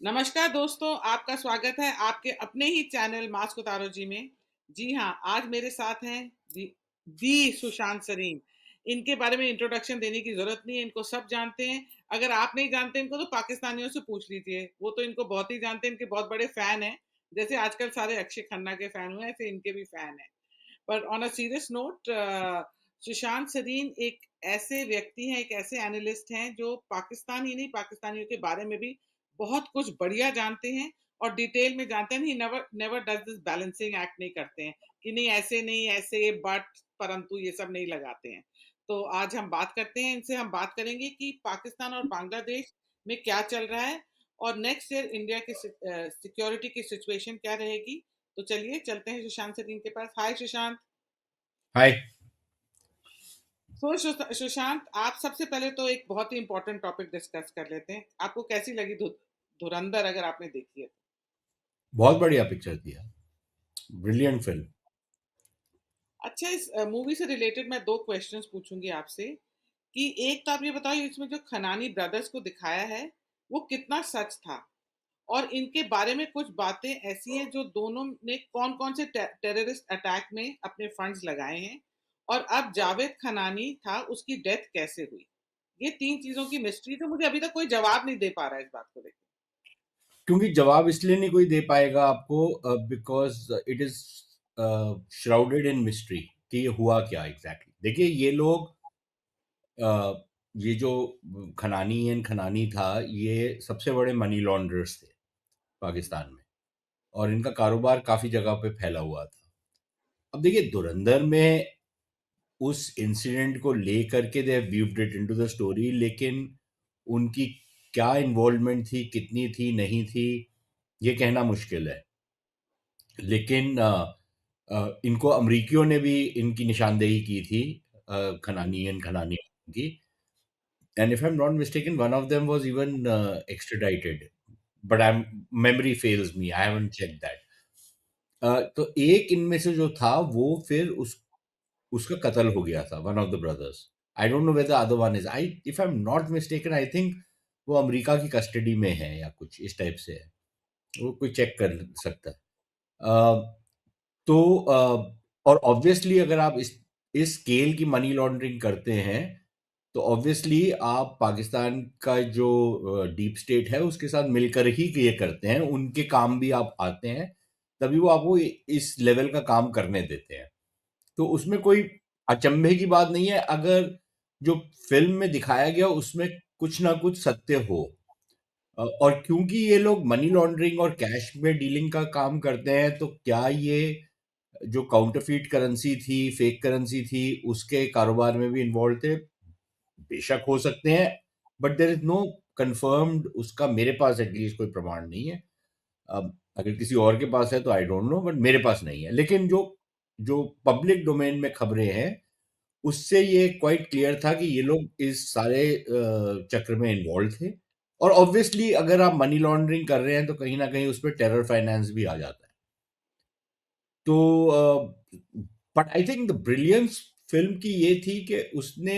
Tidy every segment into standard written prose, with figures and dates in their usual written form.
नमस्कार दोस्तों, आपका स्वागत है आपके अपने ही चैनल मास्क उतारो जी में। जी हाँ, आज मेरे साथ हैं दी सुशांत सरीन। इनके बारे में इंट्रोडक्शन देने की ज़रूरत नहीं है, इनको सब जानते हैं। अगर आप नहीं जानते इनको तो पाकिस्तानियों से पूछ लीजिए, वो तो इनको बहुत ही जानते हैं, इनके बहुत बड़े फ़ैन हैं। जैसे आजकल सारे अक्षय खन्ना के फ़ैन हुए हैं, ऐसे इनके भी फ़ैन हैं। पर on a serious note, Sushant Sareen एक ऐसे व्यक्ति हैं, एक ऐसे एनालिस्ट हैं जो पाकिस्तान ही नहीं, पाकिस्तानियों के बारे में भी बहुत कुछ बढ़िया जानते हैं और डिटेल में जानते हैं। He never never does this balancing act नहीं करते हैं कि नहीं ऐसे नहीं ऐसे, बट परंतु ये सब नहीं लगाते हैं। तो आज हम बात करते हैं इनसे, हम बात करेंगे कि पाकिस्तान और बांग्लादेश में क्या चल रहा है और नेक्स्ट ईयर इंडिया की सिक्योरिटी की सिचुएशन क्या रहेगी। तो चलिए चलते हैं सुशांत सरीन के पास। हाय सुशांत। हाय। सुशांत, आप सबसे पहले तो एक बहुत ही इंपॉर्टेंट टॉपिक डिस्कस कर लेते हैं। आपको कैसी लगी धुरंधर, अगर आपने देखी है तो? बहुत बढ़िया पिक्चर थी यार। Brilliant film. अच्छा, इस मूवी से रिलेटेड मैं दो क्वेश्चंस पूछूंगी आपसे कि एक तो आप ये बताओ, इसमें जो खनानी ब्रदर्स को दिखाया है वो कितना सच था, और इनके बारे में कुछ बातें ऐसी हैं जो दोनों ने कौन कौन से टेररिस्ट अटैक में अपने फंड्स लगाए हैं, और अब जावेद खनानी था उसकी डेथ कैसे हुई। ये तीन चीजों की मिस्ट्री, तो मुझे अभी तक कोई जवाब नहीं दे पा रहा है इस बात को लेकर। क्योंकि जवाब इसलिए नहीं कोई दे पाएगा आपको, because it is shrouded in mystery कि ये हुआ क्या एग्जैक्टली। देखिए ये लोग, ये जो खनानी एंड खनानी था, ये सबसे बड़े मनी लॉन्ड्रर्स थे पाकिस्तान में, और इनका कारोबार काफी जगह पे फैला हुआ था। अब देखिए धुरंधर में उस इंसिडेंट को लेकर के they weaved it into the story, लेकिन उनकी क्या इन्वॉल्वमेंट थी, कितनी थी, नहीं थी, ये कहना मुश्किल है। लेकिन इनको अमरीकियों ने भी इनकी निशानदेही की थी, खनानी एंड खनानी की। And if I am not mistaken one of them was even extradited, but I am memory fails me, I haven't check that. तो एक इनमें से जो था वो फिर उसका कत्ल हो गया था, one of the brothers. I don't know where the other one is, I if I am not mistaken I think वो अमेरिका की कस्टडी में है या कुछ इस टाइप से है। वो कोई चेक कर सकता है। तो और ऑब्वियसली अगर आप इस स्केल की मनी लॉन्ड्रिंग करते हैं तो ऑब्वियसली आप पाकिस्तान का जो डीप स्टेट है उसके साथ मिलकर ही ये करते हैं, उनके काम भी आप आते हैं, तभी वो आपको इस लेवल का काम करने देते हैं। तो उसमें कोई अचंभे की बात नहीं है अगर जो फिल्म में दिखाया गया उसमें कुछ ना कुछ सत्य हो। और क्योंकि ये लोग मनी लॉन्ड्रिंग और कैश में डीलिंग का काम करते हैं, तो क्या ये जो काउंटरफीट करेंसी थी, फेक करेंसी थी, उसके कारोबार में भी इन्वॉल्व थे? बेशक हो सकते हैं, but there is no confirmed, उसका मेरे पास एटलीस्ट कोई प्रमाण नहीं है। अब अगर किसी और के पास है तो आई डोंट नो, बट मेरे पास नहीं है। लेकिन जो जो पब्लिक डोमेन में खबरें हैं उससे ये क्वाइट क्लियर था कि ये लोग इस सारे चक्र में इन्वॉल्व थे। और ऑब्वियसली अगर आप मनी लॉन्ड्रिंग कर रहे हैं तो कहीं ना कहीं उस पर टेरर फाइनेंस भी आ जाता है। तो but I think the brilliance film की ये थी कि उसने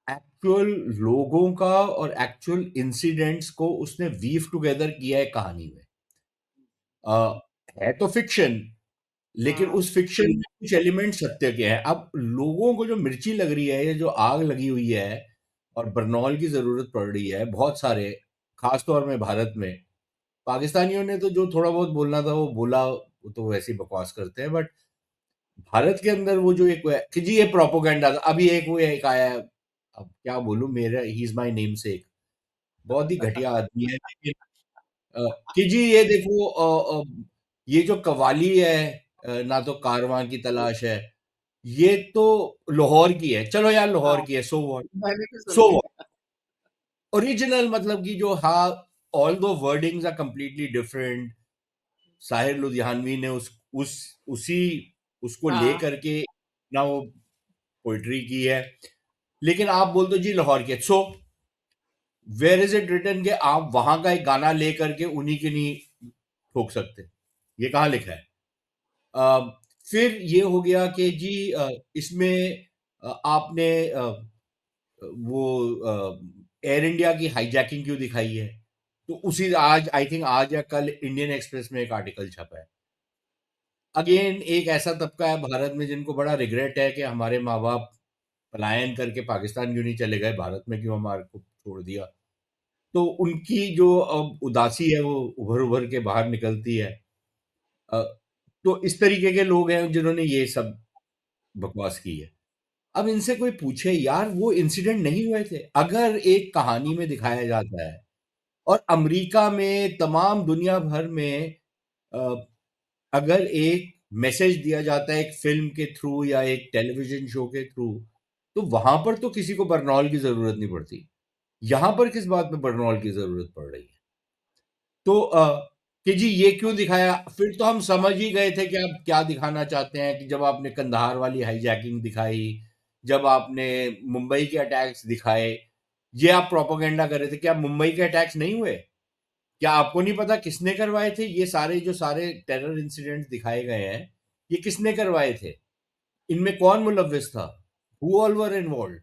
एक्चुअल लोगों का और एक्चुअल इंसिडेंट्स को उसने वीव टुगेदर किया है कहानी में। अ, है तो फिक्शन, लेकिन हाँ। उस फिक्शन में कुछ एलिमेंट सत्य के हैं। अब लोगों को जो मिर्ची लग रही है, ये जो आग लगी हुई है और बरनौल की जरूरत पड़ रही है बहुत सारे, खासतौर में भारत में, पाकिस्तानियों ने तो जो थोड़ा बहुत बोलना था वो बोला, वो तो वैसे ही बकवास करते हैं। बट भारत के अंदर वो जो एक वो है कि जी ये प्रोपोगंडा था, अभी एक वो एक आया है, अब क्या बोलूं, मेरा ही इज माई नेम से, बहुत ही घटिया आदमी है, लेकिन कि जी ये देखो, ये जो कव्वाली है, ना तो कारवां की तलाश है, ये तो लाहौर की है। चलो यार लाहौर हाँ, की है, सो व्हाट, मैंने भी सो सुनी व्हाट। है। ओरिजिनल मतलब कि जो, हाँ, ऑल दो wordings are completely different. Sahir Ludhianvi ने उस उसी उसको ले हाँ, करके ना वो पोइट्री की है, लेकिन आप बोल दो जी लाहौर के, so where is it written कि आप वहां का एक गाना ले करके उन्हीं के नहीं ठोक सकते? ये कहाँ लिखा है? अ, फिर ये हो गया कि जी इसमें आपने वो एयर इंडिया की हाईजैकिंग क्यों दिखाई है? तो उसी आज आई थिंक आज या कल इंडियन एक्सप्रेस में एक आर्टिकल छपा है। अगेन एक ऐसा तबका है भारत में जिनको बड़ा रिग्रेट है कि हमारे माँ-बाप पलायन करके पाकिस्तान क्यों नहीं चले गए, भारत में क्यों हमारे को छोड़ दिया। तो उनकी जो अब उदासी है वो उभर-उभर के बाहर निकलती है। अ, तो इस तरीके के लोग हैं जिन्होंने ये सब बकवास की है। अब इनसे कोई पूछे यार वो इंसिडेंट नहीं हुए थे। अगर एक कहानी में दिखाया जाता है और अमेरिका में तमाम दुनिया भर में अ, अगर एक मैसेज दिया जाता है एक फ़िल्म के थ्रू या एक टेलीविज़न शो के थ्रू, तो वहाँ पर तो किसी को बरनॉल की ज़रूरत नहीं पड़ती। यहाँ पर किस बात पे बरनॉल की ज़रूरत पड़ रही है? तो कि जी ये क्यों दिखाया? फिर तो हम समझ ही गए थे कि आप क्या दिखाना चाहते हैं कि जब आपने कंधार वाली हाईजैकिंग दिखाई, जब आपने मुंबई के अटैक्स दिखाए, ये आप प्रोपेगेंडा कर रहे थे। क्या मुंबई के अटैक्स नहीं हुए? क्या आपको नहीं पता किसने करवाए थे? ये सारे जो सारे टेरर इंसिडेंट्स दिखाए गए हैं, ये किसने करवाए थे? इनमें कौन मुलव्विस था? हू ऑल वर इन्वॉल्व्ड?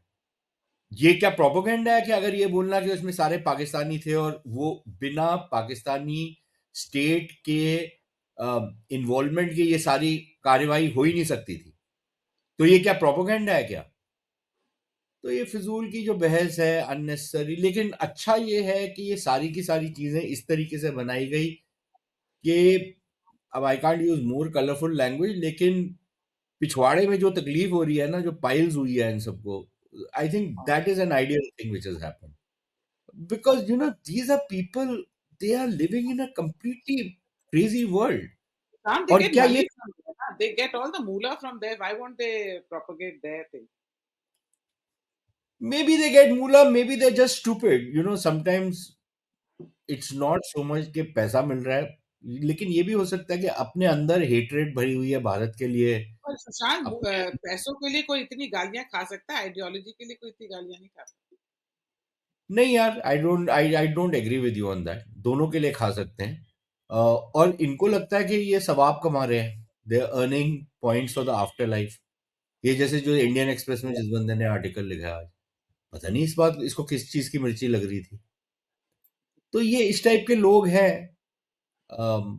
ये क्या प्रोपेगेंडा है कि अगर ये बोलना कि उसमें सारे पाकिस्तानी थे और वो बिना पाकिस्तानी स्टेट के इन्वॉल्वमेंट के ये सारी कार्यवाही हो ही नहीं सकती थी। तो ये क्या प्रोपेगेंडा है क्या? तो ये फिजूल की जो बहस है अननेसेसरी, लेकिन अच्छा ये है कि ये सारी की सारी चीजें इस तरीके से बनाई गई कि अब I can't use more colourful language, लेकिन पिछवाड़े में जो तकलीफ हो रही है ना, जो पाइल्स हुई है इन सबको, I think that is an ideal thing which has happened, because these are people, they are living in a completely crazy world. Can't they और get क्या ये money from there? Huh? They get all the moolah from there. Why won't they propagate their thing? maybe they get moolah, maybe they're just stupid, sometimes it's not so much कि पैसा मिल रहा है, लेकिन ये भी हो सकता है कि अपने अंदर हेट्रेड भरी हुई है भारत के लिए। पर सुशांत अपने पैसों के लिए कोई इतनी गालियां खा सकता है? आइडियोलॉजी के लिए कोई इतनी गालियां नहीं खा सकता। नहीं यार, I don't agree with you on that, दोनों के लिए खा सकते हैं। और इनको लगता है कि ये सवाब कमा रहे हैं, they are earning points for the afterlife. ये जैसे जो इंडियन एक्सप्रेस में जिस बंदे ने आर्टिकल लिखा है आज, पता नहीं इसको किस चीज की मिर्ची लग रही थी। तो ये इस टाइप के लोग हैं। अम,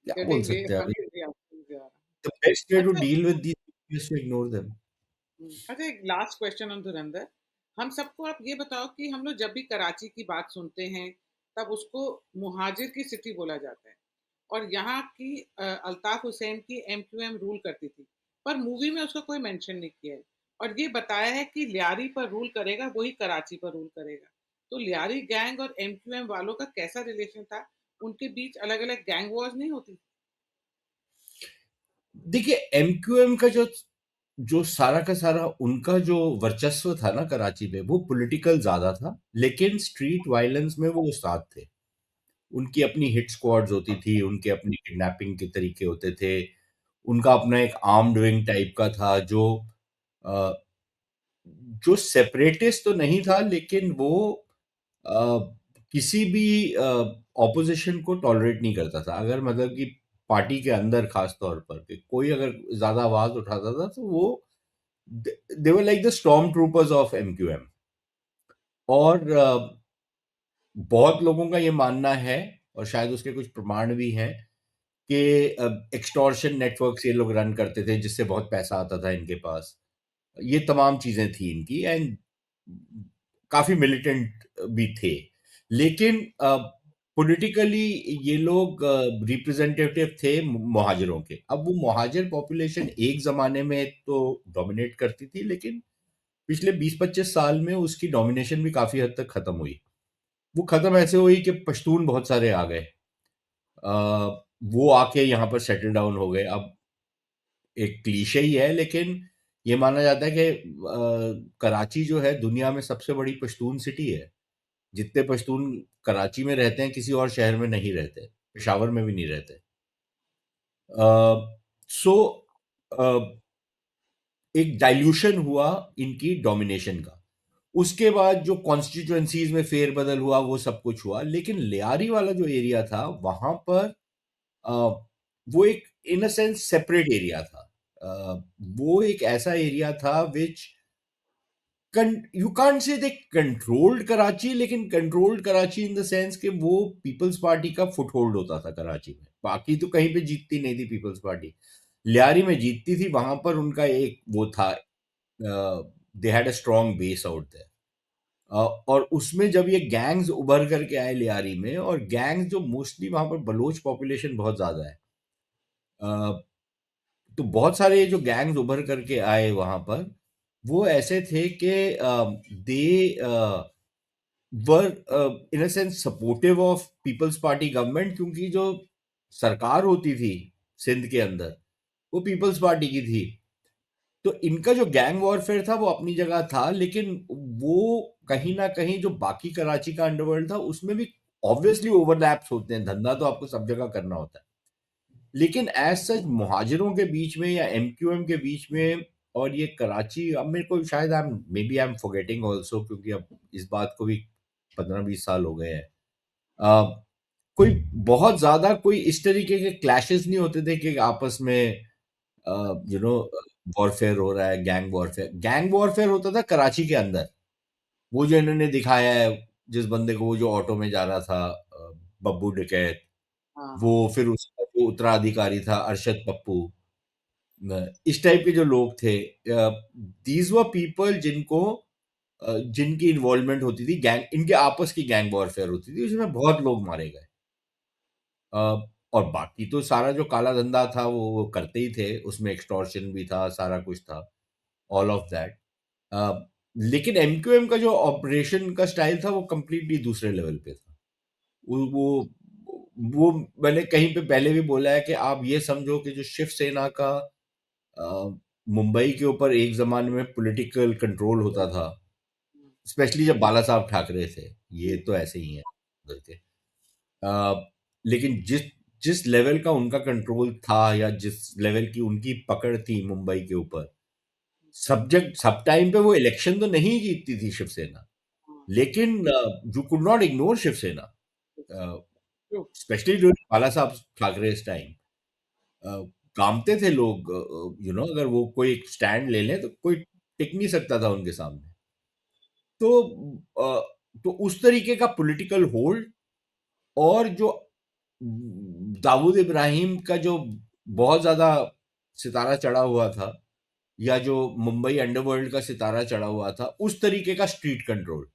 क्या बोल चलेंगे सकते हैं अभी? Funny reaction. The best way to अच्छा। Deal with these is to ignore them. अच्छा, एक लास्ट क्वेश्चन ऑन धुरंधर। हम सबको आप ये बताओ कि हम लोग जब भी कराची की बात सुनते हैं तब उसको मुहाजिर की सिटी बोला जाता है, और यहाँ की अल्ताफ हुसैन की एमक्यूएम रूल करती थी, पर मूवी में उसका कोई मेंशन नहीं किया है। और ये बताया है कि लियारी पर रूल करेगा वही कराची पर रूल करेगा। तो लियारी गैंग और एमक्यूएम वालों का कैसा रिलेशन था? उनके बीच अलग अलग गैंग वॉर्स नहीं होती? देखिए एमक्यूएम का जो जो सारा का सारा उनका जो वर्चस्व था ना कराची में, वो पॉलिटिकल ज्यादा था, लेकिन स्ट्रीट वायलेंस में वो उस्ताद थे। उनकी अपनी हिट स्क्वाड्स होती थी, उनके अपनी किडनैपिंग के तरीके होते थे, उनका अपना एक आर्म्ड विंग टाइप का था अ, जो सेपरेटिस्ट तो नहीं था, लेकिन वो अ, किसी भी ऑपोजिशन को टॉलरेट नहीं करता था। अगर मतलब कि पार्टी के अंदर खास तौर पर कि कोई अगर ज्यादा आवाज उठाता था तो वो they were like the storm troopers of MQM. और बहुत लोगों का ये मानना है, और शायद उसके कुछ प्रमाण भी हैं, कि एक्सटॉर्शन नेटवर्क्स ये लोग रन करते थे जिससे बहुत पैसा आता था इनके पास। ये तमाम चीजें थी इनकी, एंड काफी मिलिटेंट भी थे, लेकिन पॉलिटिकली ये लोग रिप्रेजेंटेटिव थे मुहाजिरों के। अब वो मुहाजिर पॉपुलेशन एक जमाने में तो डोमिनेट करती थी, लेकिन पिछले 20-25 साल में उसकी डोमिनेशन भी काफी हद तक खत्म हुई। वो खत्म ऐसे हुई कि पश्तून बहुत सारे आ गए। अ, वो आके यहाँ पर सेटल डाउन हो गए। अब एक क्लीशे ही है, लेकिन ये माना जाता है कि कराची जो है दुनिया में सबसे बड़ी पश्तून सिटी है। जितने पश्तून कराची में रहते हैं किसी और शहर में नहीं रहते, पेशावर में भी नहीं रहते। सो एक डाइल्यूशन हुआ इनकी डोमिनेशन का। उसके बाद जो कॉन्स्टिट्यूएंसीज में फेरबदल हुआ वो सब कुछ हुआ, लेकिन लियारी वाला जो एरिया था वहां पर अ, वो एक इन अ सेंस सेपरेट एरिया था। वो एक ऐसा एरिया था which you can't say they controlled Karachi, लेकिन controlled Karachi in the sense कि वो पीपल्स पार्टी का फुटहोल्ड होता था कराची में। बाकी तो कहीं पे जीतती नहीं थी पीपल्स पार्टी। लियारी में जीतती थी, वहां पर उनका एक वो था, they had a strong base out there. और उसमें जब ये गैंग्स उभर करके आए लियारी में, और गैंग्स जो मोस्टली वहां पर बलोच पॉपुलेशन बहुत ज्यादा है, अ, तो बहुत सारे जो गैंग्स उभर करके आए वहां पर, वो ऐसे थे कि they were in a sense supportive of Peoples Party government, क्योंकि जो सरकार होती थी सिंध के अंदर वो पीपल्स पार्टी की थी। तो इनका जो गैंग वॉरफेयर था वो अपनी जगह था, लेकिन वो कहीं ना कहीं जो बाकी कराची का अंडरवर्ल्ड था उसमें भी ऑब्वियसली ओवरलैप्स होते हैं, धंधा तो आपको सब जगह करना होता है। लेकिन एज सच मुहाजिरों के बीच में या एमक्यूएम के बीच में और ये कराची, अब मेरे को शायद I am maybe I am forgetting also, क्योंकि अब इस बात को भी 15-20 साल हो गए हैं। अ, कोई बहुत ज्यादा कोई इस तरीके के क्लैशेस नहीं होते थे कि आपस में यू नो वॉरफेयर हो रहा है, गैंग वॉरफेयर। गैंग वॉरफेयर होता था कराची के अंदर। वो जो इन्होंने दिखाया है, जिस बंदे को वो जो ऑटो में जा रहा था, बब्बू डकैत, हाँ, वो हाँ। फिर उसका जो उत्तराधिकारी था अरशद पप्पू, इस टाइप के जो लोग थे, दीज वर पीपल जिनको जिनकी इन्वॉल्वमेंट होती थी, गैंग, इनके आपस की गैंग वॉरफेयर होती थी, उसमें बहुत लोग मारे गए। अ, और बाकी तो सारा जो काला धंधा था वो करते ही थे, उसमें एक्सटॉर्शन भी था, सारा कुछ था, ऑल ऑफ दैट। लेकिन एमक्यूएम का जो ऑपरेशन का स्टाइल था वो कंप्लीटली दूसरे लेवल पे था। वो मैंने कहीं पे पहले भी बोला है कि आप ये समझो कि जो शिवसेना का मुंबई के ऊपर एक जमाने में पॉलिटिकल कंट्रोल होता था, हम्म, स्पेशली जब बाला साहब ठाकरे थे, ये जी। तो ऐसे ही है उधर के। लेकिन जिस जिस लेवल का उनका कंट्रोल था या जिस लेवल की उनकी पकड़ थी मुंबई के ऊपर, सब्जेक्ट सब टाइम पे वो इलेक्शन तो नहीं जीतती थी शिवसेना, हाँ, लेकिन you could not ignore Shiv Sena, true. Specially during Bala Saheb Thackeray time. कामते थे लोग, अगर वो कोई स्टैंड ले लें तो कोई टिक नहीं सकता था उनके सामने। तो अ, तो उस तरीके का पॉलिटिकल होल्ड, और जो दाऊद इब्राहिम का जो बहुत ज्यादा सितारा चढ़ा हुआ था, या जो मुंबई अंडरवर्ल्ड का सितारा चढ़ा हुआ था, उस तरीके का स्ट्रीट कंट्रोल,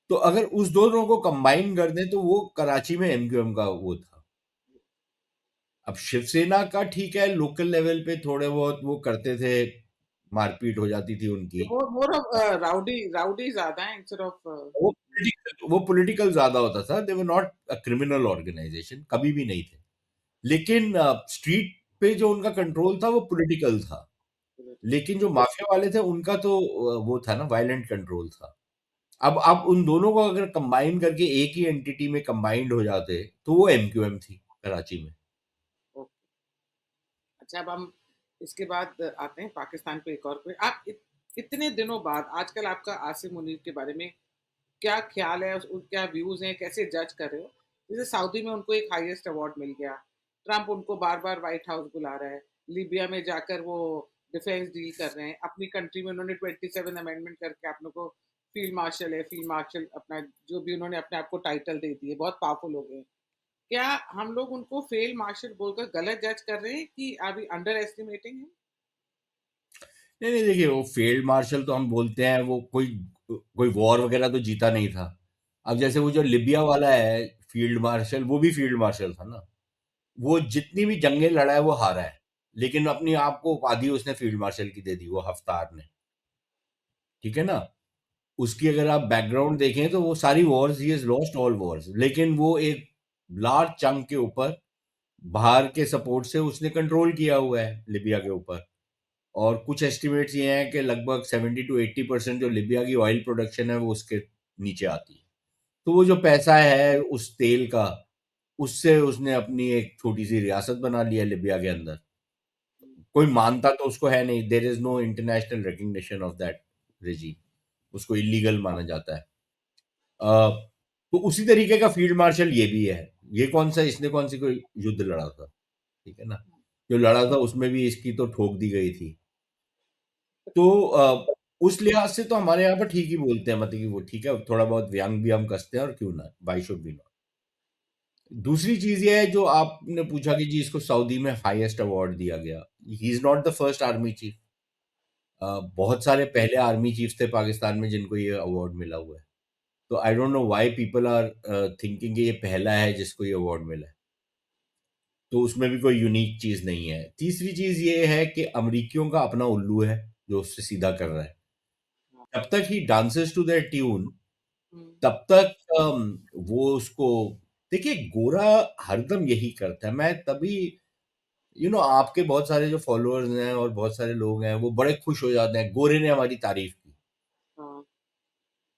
तो अगर उस दोनों को कंबाइन कर दें तो वो कराची में एमक्यूएम का वो था। अब शिवसेना का ठीक है, लोकल लेवल पे थोड़े बहुत वो करते थे, मारपीट हो जाती थी ये उनकी। मोर ऑफ राउडी राउडी ज्यादा है इंस्टेड ऑफ। वो पॉलिटिकल ज्यादा होता था, they were not a criminal organisation, कभी भी नहीं थे। लेकिन स्ट्रीट पे जो उनका कंट्रोल था वो पॉलिटिकल था। लेकिन जो माफिया वाले थे उनका तो वो था ना, वायलेंट कंट्रोल था। अब आप उन दोनों को अगर कंबाइन करके एक ही एंटिटी में कंबाइंड हो जाते तो वो एमक्यूएम थी कराची में। अच्छा, अब हम इसके बाद आते हैं पाकिस्तान पे। एक और पे आप इतने दिनों बाद आजकल आपका आसिम मुनीर के बारे में क्या ख्याल है, क्या व्यूज हैं, कैसे जज कर रहे हो? जैसे सऊदी में उनको एक हाईएस्ट अवार्ड मिल गया, ट्रंप उनको बार बार व्हाइट हाउस बुला रहा है, लीबिया में जाकर वो डिफेंस डील कर रहे हैं, अपनी कंट्री में उन्होंने 27 अमेंडमेंट करके आप लोग को फील्ड मार्शल है, फील्ड मार्शल अपना जो भी उन्होंने अपने आप को टाइटल दे दिए, बहुत पावरफुल हो गए। क्या हम लोग उनको फेल मार्शल बोलकर गलत जज कर रहे हैं कि अभी अंडर एस्टिमेटिंग है? नहीं नहीं, देखिए वो फील्ड मार्शल तो हम बोलते हैं, वो कोई कोई वॉर वगैरह तो जीता नहीं था। अब जैसे वो जो लिबिया वाला है फील्ड मार्शल, वो भी फील्ड मार्शल था ना। वो जितनी भी जंगें लड़ा है वो हारा है, लेकिन अपनी आप को उपाधि उसने फील्ड मार्शल की दे दी, वो हफ्तार ने। ठीक है ना। उसकी अगर आप बैकग्राउंड देखें तो वो सारी Wars, he has lost all Wars, लेकिन वो एक लार्ज चंक के ऊपर बाहर के सपोर्ट से उसने कंट्रोल किया हुआ है लिबिया के ऊपर। और कुछ एस्टिमेट्स ये हैं कि लगभग 70 to 80% जो लिबिया की ऑयल प्रोडक्शन है वो उसके नीचे आती है। तो वो जो पैसा है उस तेल का, उससे उसने अपनी एक छोटी सी रियासत बना लिया लिबिया के अंदर। कोई मानता तो उसको है नहीं, there is no international recognition of that regime, उसको इलीगल माना जाता है। अ, तो उसी तरीके का फील्ड मार्शल ये भी है। ये कौन सा, इसने कौन सी कोई युद्ध लड़ा था? ठीक है ना। जो लड़ा था उसमें भी इसकी तो ठोक दी गई थी। तो उस लिहाज से तो हमारे यहाँ पर ठीक ही बोलते हैं, मतलब कि वो ठीक है, थोड़ा बहुत व्यंग भी हम कसते हैं, और क्यों ना, व्हाई शुड वी नॉट। दूसरी चीज ये है जो आपने पूछा कि जी इसको सऊदी में हाईएस्ट अवार्ड दिया गया। He is not the first army chief. बहुत सारे पहले आर्मी चीफ थे पाकिस्तान में जिनको ये अवार्ड मिला हुआ है। तो I don't know why people are thinking कि ये पहला है जिसको ये अवार्ड मिला है। तो उसमें भी कोई यूनिक चीज नहीं है। तीसरी चीज ये है कि अमरीकियों का अपना उल्लू है जो उससे सीधा कर रहा है। हाँ, जब तक ही डांसेस टू दैट ट्यून, हम्म, तब तक वो उसको, देखिए गोरा हरदम यही करता है। मैं तभी, आपके बहुत सारे जो फॉलोअर्स हैं और बहुत सारे लोग हैं वो बड़े खुश हो जाते हैं गोरे ने हमारी तारीफ की। हाँ,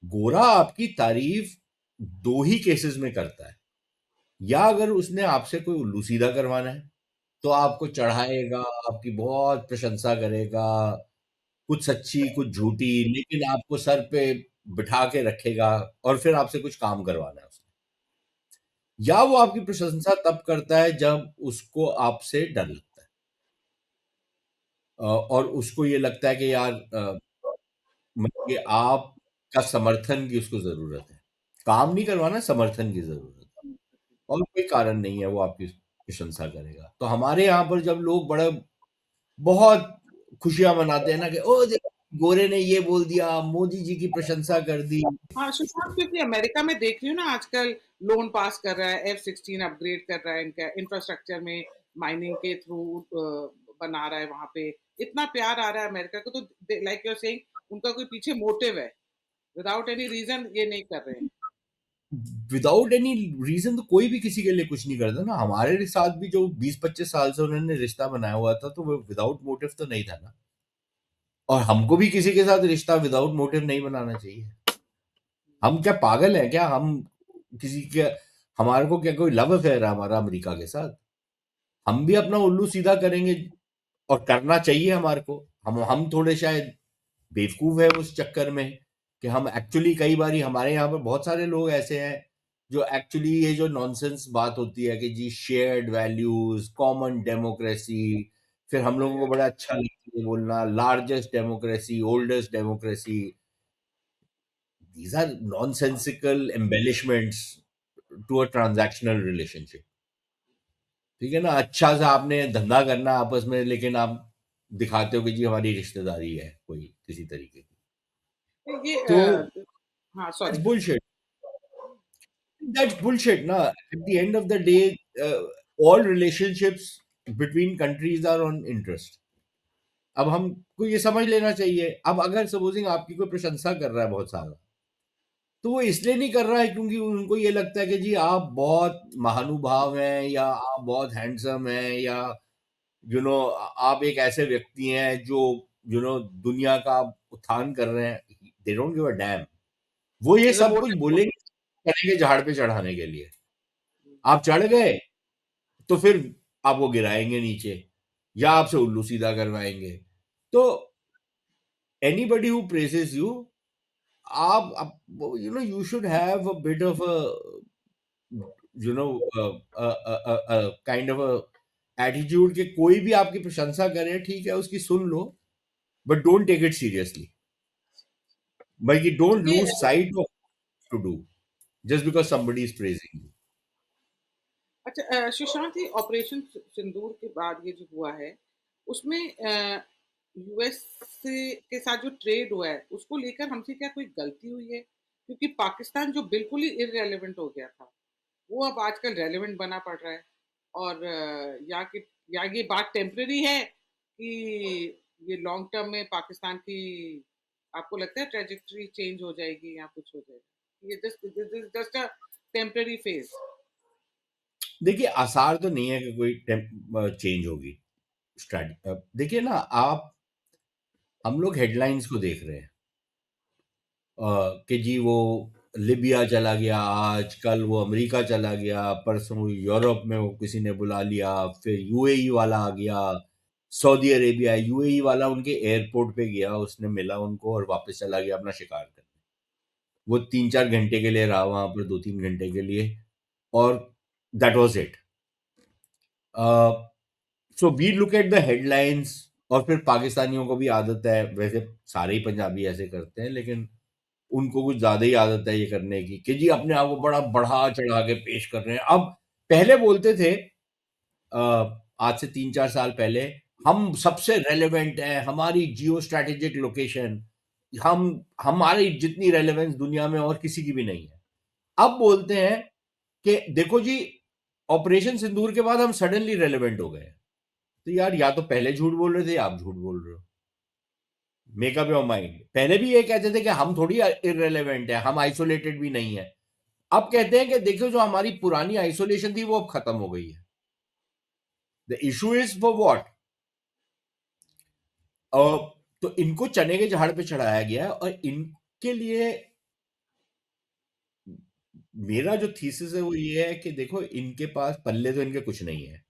गोरा आपकी तारीफ दो ही केसेस में करता है। या अगर उसने आपसे कोई उल्लू सीधा करवाना है तो आपको चढ़ाएगा, आपकी बहुत प्रशंसा करेगा, कुछ सच्ची कुछ झूठी, लेकिन आपको सर पे बिठा के रखेगा, और फिर आपसे कुछ काम करवाना है उसने। या वो आपकी प्रशंसा तब करता है जब उसको आपसे डर लगता है, और उसको ये लगता है कि यार, मतलब कि आपका समर्थन की उसको जरूरत है। काम नहीं करवाना, समर्थन की जरूरत है, और कोई कारण नहीं है वो आपकी प्रशंसा करेगा। तो हमारे यहाँ पर जब लोग बड़ा बहुत खुशियां मनाते हैं ना कि ओ देखो, गोरे ने ये बोल दिया, मोदी जी की प्रशंसा कर दी। हाँ, सुशांत, क्योंकि अमेरिका में देख रही हूँ ना आजकल, लोन पास कर रहा है, F-16 अपग्रेड कर रहा है, इनका इंफ्रास्ट्रक्चर में माइनिंग के थ्रू बना रहा है वहां पे। इतना प्यार आ रहा है अमेरिका को, तो लाइक यू आर सेइंग, उनका कोई पीछे मोटिव है। विदाउट एनी रीजन ये नहीं कर रहे हैं। विदाउट एनी रीजन तो कोई भी किसी के लिए कुछ नहीं करता ना। हमारे साथ भी जो 20-25 साल से उन्होंने रिश्ता बनाया हुआ था, तो वो विदाउट मोटिव तो नहीं था ना। और हमको भी किसी के साथ रिश्ता विदाउट मोटिव नहीं बनाना चाहिए। हम क्या पागल हैं क्या? हम किसी के, हमारे को क्या कोई लव अफेयर है हमारा अमेरिका के साथ? हम भी अपना उल्लू सीधा करेंगे, और करना चाहिए हमारे को। हम थोड़े शायद बेवकूफ है उस चक्कर में कि हम एक्चुअली, कई बार हमारे यहाँ पर बहुत सारे लोग ऐसे हैं जो एक्चुअली ये जो नॉनसेंस बात होती है कि जी शेयर्ड वैल्यूज, कॉमन डेमोक्रेसी, फिर हम लोगों को बड़ा अच्छा लगता है बोलना largest democracy, oldest democracy. These are nonsensical embellishments to a transactional relationship. ठीक है ना? अच्छा सा आपने धंधा करना आपस में, लेकिन आप दिखाते हो कि जी हमारी रिश्तेदारी है कोई किसी तरीके की। ये तो हाँ, that's sorry. bullshit. That's bullshit ना। At the end of the day, all relationships between countries are on interest. अब हमको ये समझ लेना चाहिए। अब अगर सपोजिंग आपकी कोई प्रशंसा कर रहा है बहुत सारा, तो वो इसलिए नहीं कर रहा है क्योंकि उनको ये लगता है कि जी आप बहुत महानुभाव हैं, या आप बहुत हैंडसम हैं, या आप एक ऐसे व्यक्ति हैं जो दुनिया का आप उत्थान कर रहे हैं। They don't give a dam. वो ये इज अ सब कुछ मोटिव। बोलेंगे करेंगे झाड़ पे चढ़ाने के लिए। आप चढ़ गए तो फिर आपको गिराएंगे नीचे, या आपसे उल्लू सीधा करवाएंगे। तो एनीबडी हु प्रेजेस यू, आप you should have a bit of a kind of a attitude कि कोई भी आपकी प्रशंसा करे, ठीक है, उसकी सुन लो, but don't take it seriously. बल्कि डोंट ये lose sight of to do just because somebody is praising you. अच्छा, सुशांत, ये ऑपरेशन सिंदूर के बाद ये जो हुआ है, उसमें यूएस से के साथ जो ट्रेड हुआ है उसको लेकर हमसे क्या कोई गलती हुई है? क्योंकि पाकिस्तान जो बिल्कुल ही इररेलेवेंट हो गया था, वो अब आजकल रेलेवेंट बना पड़ रहा है। और या ये बात टेम्पररी है कि ये लॉन्ग टर्म में पाकिस्तान की, आपको लगता है ट्रेजेक्टरी चेंज हो जाएगी या कुछ हो जाएगा? ये just just a temporary phase. देखिए आसार तो नहीं है कि कोई चेंज होगी स्ट्रैटेजी। देखिए ना आप, हम लोग हेडलाइंस को देख रहे हैं कि जी वो लिबिया चला गया, आज कल वो अमेरिका चला गया, परसों यूरोप में वो किसी ने बुला लिया, फिर यूएई वाला आ गया, सऊदी अरेबिया, यूएई वाला उनके एयरपोर्ट पे गया, उसने मिला उनको और वापस चला गया अपना शिकार करने। वो 3-4 घंटे के लिए रहा वहां पर, 2-3 घंटे के लिए, और that was it. So we look at the headlines और फिर पाकिस्तानियों को भी आदत है, वैसे सारे ही पंजाबी ऐसे करते हैं, लेकिन उनको कुछ ज़्यादा ही आदत है ये करने की कि जी अपने आप को बड़ा बढ़ा-चढ़ा के पेश कर रहे हैं। अब पहले बोलते थे आज से 3-4 साल पहले, हम सबसे रेलेवेंट हैं, हमारी जियो स्ट्रैटेजिक लोकेशन, हम हमारी जितनी रेलेवेंस दुनिया में और किसी की भी नहीं है। अब बोलते हैं कि देखो जी, ऑपरेशन सिंदूर के बाद हम सडनली रेलेवेंट हो गए। तो यार या तो पहले झूठ बोल रहे थे या आप झूठ बोल रहे हो। Make up your mind. पहले भी ये कहते थे कि हम थोड़ी इर्रेलेवेंट है, हम आइसोलेटेड भी नहीं है। अब कहते हैं कि देखो जो हमारी पुरानी आइसोलेशन थी वो अब खत्म हो गई है। The issue is for what? तो इनको चने के झाड़ पे चढ़ाया गया है और इनके लिए मेरा जो थीसिस है वो ये है कि देखो इनके पास पल्ले तो इनके कुछ नहीं है।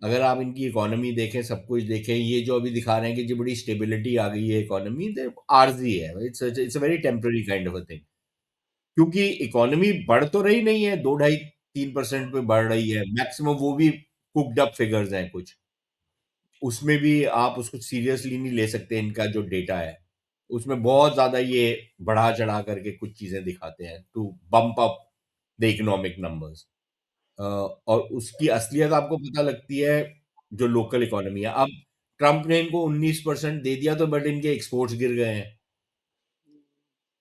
अगर आप इनकी इकोनॉमी देखें, सब कुछ देखें, ये जो अभी दिखा रहे हैं कि जी बड़ी स्टेबिलिटी आ गई है इकोनॉमी, आरजी है। It's a very temporary kind of a thing. क्योंकि इकोनॉमी बढ़ तो रही नहीं है, 2 ढाई 3% पे बढ़ रही है मैक्सिमम, वो भी कुक्ड अप फिगर्स हैं कुछ। उसमें भी आप उसको सीरियसली नहीं ले सकते, इनका जो डेटा है उसमें बहुत ज्यादा ये बढ़ा चढ़ा करके कुछ चीजें दिखाते हैं to bump up the economic numbers. और उसकी असलियत आपको पता लगती है जो लोकल इकोनॉमी है। अब ट्रंप ने इनको 19% दे दिया तो बट इनके एक्सपोर्ट्स गिर गए हैं।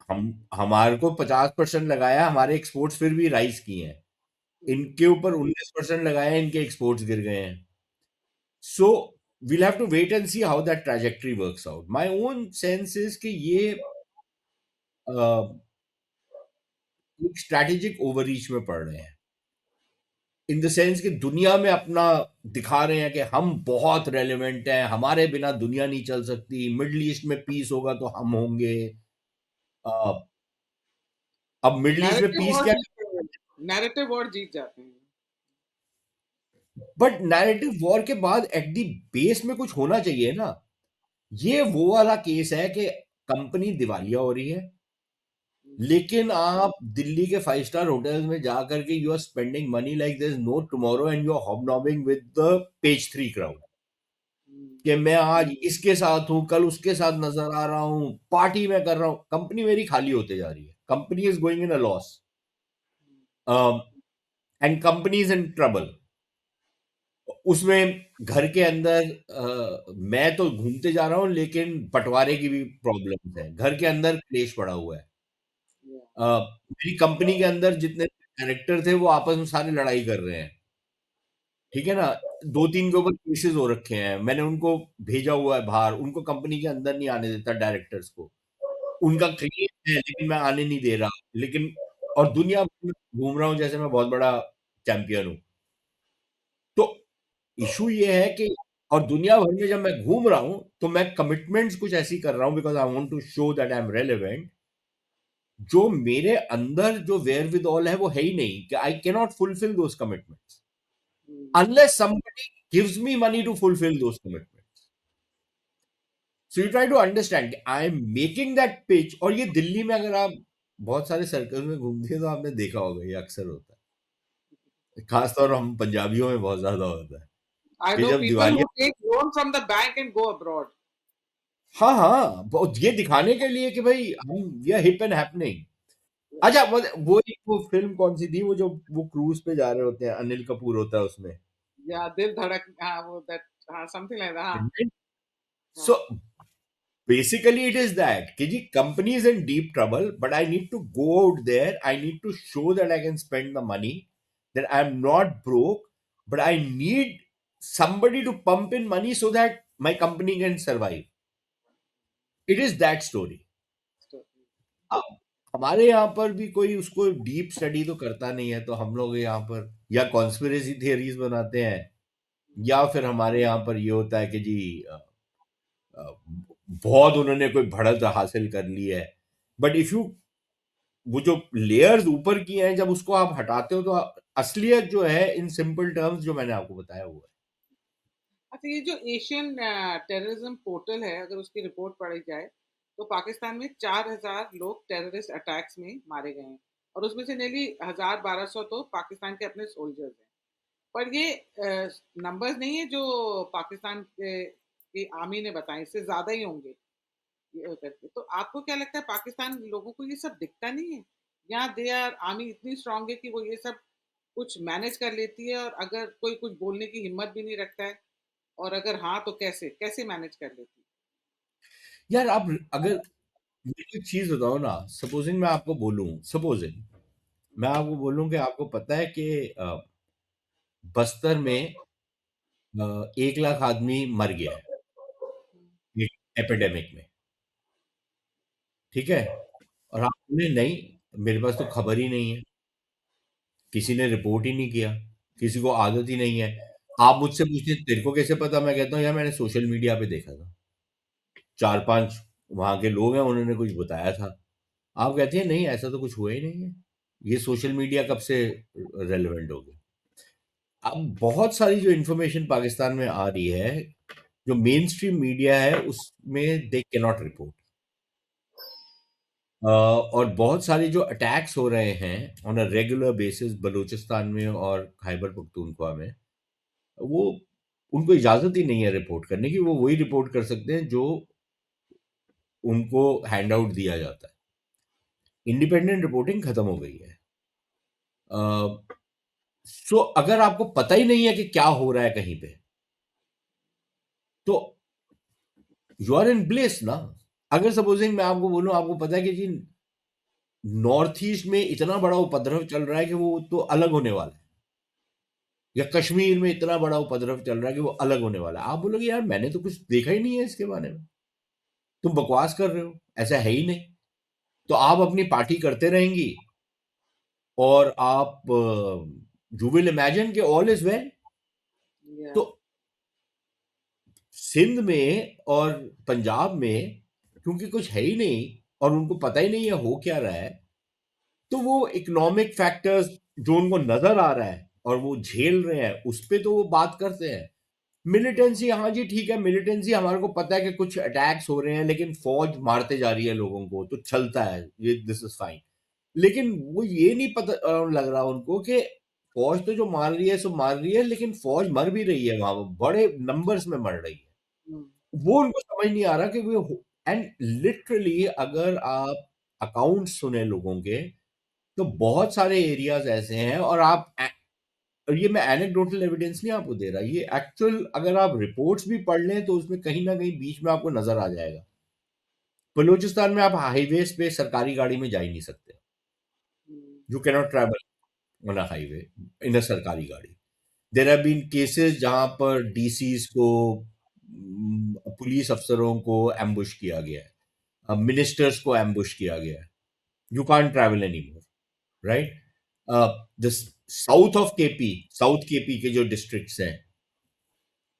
हम हमारे को 50% लगाया, हमारे एक्सपोर्ट्स फिर भी राइज किए हैं। इनके ऊपर 19% लगाया, इनके एक्सपोर्ट्स गिर गए हैं। सो we'll have to wait and see how that trajectory works out. My own sense is कि ये एक स्ट्रैटेजिक ओवररीच में पड़ रहे हैं, इन द सेंस कि दुनिया में अपना दिखा रहे हैं कि हम बहुत रेलेवेंट हैं, हमारे बिना दुनिया नहीं चल सकती, मिडल ईस्ट में पीस होगा तो हम होंगे। अ, अब मिडल ईस्ट में नैरेटिव पीस वॉर क्या? जीतते हैं, नैरेटिव वॉर जीत जाते हैं। बट नैरेटिव वॉर के बाद एट द बेस में कुछ होना चाहिए ना। ये वो वाला केस है कि कंपनी दिवालिया हो रही है, लेकिन आप दिल्ली के 5 स्टार होटल्स में जाकर के you are spending money like there is no tomorrow and you are hobnobbing with the page 3 crowd कि मैं आज इसके साथ हूं, कल उसके साथ नजर आ रहा हूं, पार्टी में कर रहा हूं। कंपनी मेरी खाली होते जा रही है, company is going in a loss and company is in trouble. उसमें घर के अंदर मैं तो घूमते जा रहा हूं लेकिन बंटवारे की भी प्रॉब्लम है, घर के अंदर क्लेश पड़ा हुआ है। मेरी कंपनी के अंदर जितने डायरेक्टर थे वो आपस में सारे लड़ाई कर रहे हैं, ठीक है ना। 2-3 के ऊपर केसेस हो रखे हैं, मैंने उनको भेजा हुआ है बाहर, उनको कंपनी के अंदर नहीं आने देता डायरेक्टर्स को। उनका क्लेम है लेकिन मैं आने नहीं दे रहा, लेकिन और दुनिया भर में घूम रहा हूँ जैसे मैं बहुत बड़ा चैंपियन हूँ। तो इशू ये है कि और दुनिया भर में जब मैं घूम रहा हूँ तो मैं कमिटमेंट्स कुछ ऐसी कर रहा हूँ because I want to show that I am relevant, जो मेरे अंदर जो वेयर विद ऑल है वो है ही नहीं, कि I can not fulfil those commitments unless somebody gives me money to fulfil those commitments. So you try to understand I am making that pitch. और ये दिल्ली में अगर आप बहुत सारे सर्कल में घूमते हैं तो आपने देखा होगा, ये अक्सर होता है, खासतौर हम पंजाबियों में बहुत ज्यादा होता है I कि know जब people Diwali. who take loan from the bank and go abroad. हाँ हाँ, ये दिखाने के लिए कि भाई हम we are hip and happening. अच्छा वो एक वो फिल्म कौन सी थी, वो जो वो क्रूज पे जा रहे होते हैं, अनिल कपूर होता है उसमें। Yeah, दिल धड़क हाँ वो that हाँ something like that हाँ सो हाँ बेसिकली इट इज दैट कि Zee company is in deep trouble but I need to go out there, I need to show that I can spend the money, that I am not broke, but I need somebody to pump in money so that my company can survive. It is that story. अब हमारे यहाँ पर भी कोई उसको deep study तो करता नहीं है, तो हम लोग यहाँ पर या कॉन्स्पिरेसी थियरीज बनाते हैं, या फिर हमारे यहाँ पर ये होता है कि जी अ, बहुत उन्होंने कोई बढ़त हासिल कर ली है। बट इफ यू वो जो लेयर्स ऊपर की हैं जब उसको आप हटाते हो तो असलियत जो है इन सिंपल टर्म्स जो मैंने आपको बताया हुआ है। अच्छा ये जो एशियन टेररिज्म पोर्टल है अगर उसकी रिपोर्ट पढ़ी जाए तो पाकिस्तान में 4,000 लोग टेररिस्ट अटैक्स में मारे गए हैं और उसमें से नेली 1,000-1,200 तो पाकिस्तान के अपने सोल्जर्स हैं। पर ये नंबर्स नहीं है जो पाकिस्तान के कि आर्मी ने बताए, इससे ज़्यादा ही होंगे ये करके। तो आपको क्या लगता है पाकिस्तान लोगों को ये सब दिखता नहीं है? या दे आर आर्मी इतनी स्ट्रांग है कि वो ये सब कुछ मैनेज कर लेती है और अगर कोई कुछ बोलने की हिम्मत भी नहीं रखता है और अगर हाँ, तो कैसे? कैसे मैनेज कर लेती है? यार आप अगर मुझे एक चीज बताओ ना, सपोजिंग मैं आपको बोलूं, सपोजिंग मैं आपको बोलूं कि आपको पता है कि बस्तर में 1 लाख आदमी मर गया है एक एपिडेमिक में, ठीक है? और आप बोले नहीं, मेरे पास तो खबर ही नहीं है, किसी ने रिपोर्ट ही नहीं किया, किसी को आदत ही नहीं है। आप मुझसे पूछते तेरे को कैसे पता? मैं कहता हूँ यार मैंने सोशल मीडिया पे देखा था, 4-5 वहां के लोग हैं, उन्होंने कुछ बताया था। आप कहते हैं नहीं, ऐसा तो कुछ हुआ ही नहीं है, ये सोशल मीडिया कब से रेलेवेंट हो गया? अब बहुत सारी जो इंफॉर्मेशन पाकिस्तान में आ रही है, जो मेन स्ट्रीम मीडिया है उसमें दे कैन नॉट रिपोर्ट। और बहुत सारे जो अटैक्स हो रहे हैं on a regular basis Balochistan में और खैबर पख्तूनख्वा में, वो उनको इजाजत ही नहीं है रिपोर्ट करने की। वो वही रिपोर्ट कर सकते हैं जो उनको हैंड आउट दिया जाता है। इंडिपेंडेंट रिपोर्टिंग खत्म हो गई है। सो अगर आपको पता ही नहीं है कि क्या हो रहा है कहीं पे, तो यू आर इन ब्लिस ना। अगर सपोजिंग मैं आपको बोलूं, आपको पता है कि जी नॉर्थ ईस्ट में इतना बड़ा उपद्रव चल रहा है कि वो तो अलग होने वाला है, या कश्मीर में इतना बड़ा उपद्रव चल रहा है कि वो अलग होने वाला है, आप बोलोगे यार मैंने तो कुछ देखा ही नहीं है इसके बारे में, तुम बकवास कर रहे हो, ऐसा है ही नहीं। तो आप अपनी पार्टी करते रहेंगी और आप यू विल इमेजिन कि ऑल इज वेल। या तो सिंध में और पंजाब में क्योंकि कुछ है ही नहीं और उनको पता ही नहीं है हो क्या रहा है, तो वो इकोनॉमिक फैक्टर्स जो उनको नजर आ रहा है और वो झेल रहे हैं उस पे तो वो बात करते हैं। मिलिटेंसी, हाँ जी ठीक है, मिलिटेंसी हमारे को पता है कि कुछ अटैक्स हो रहे हैं लेकिन फौज मारते जा रही है लोगों को, तो चलता है ये, दिस इज फाइन। लेकिन वो ये नहीं पता लग रहा उनको कि फौज तो जो मार रही है सो मार रही है, लेकिन फौज मर भी रही है, वहां बड़े नंबर्स में मर रही है। हुँ, वो उनको समझ नहीं आ रहा कि वो, एंड लिटरली अगर आप अकाउंट सुने लोगों के, तो बहुत सारे एरियाज ऐसे हैं, और और ये मैं एनेक्डोटल एविडेंस नहीं आपको दे रहा, ये एक्चुअल अगर आप रिपोर्ट्स भी पढ़ लें तो उसमें कहीं ना कहीं बीच में आपको नजर आ जाएगा। बलूचिस्तान में आप हाईवेज पे सरकारी गाड़ी में जा ही नहीं सकते, हुँ, you cannot travel on a highway in a सरकारी गाड़ी। देयर हैव बीन केसेस जहां पर डीसीज को, पुलिस अफसरों को एम्बुश किया गया है, मिनिस्टर्स को एम्बुश किया गया है, you can't travel any more, right? The south of KP, south KP के जो डिस्ट्रिक्ट्स हैं,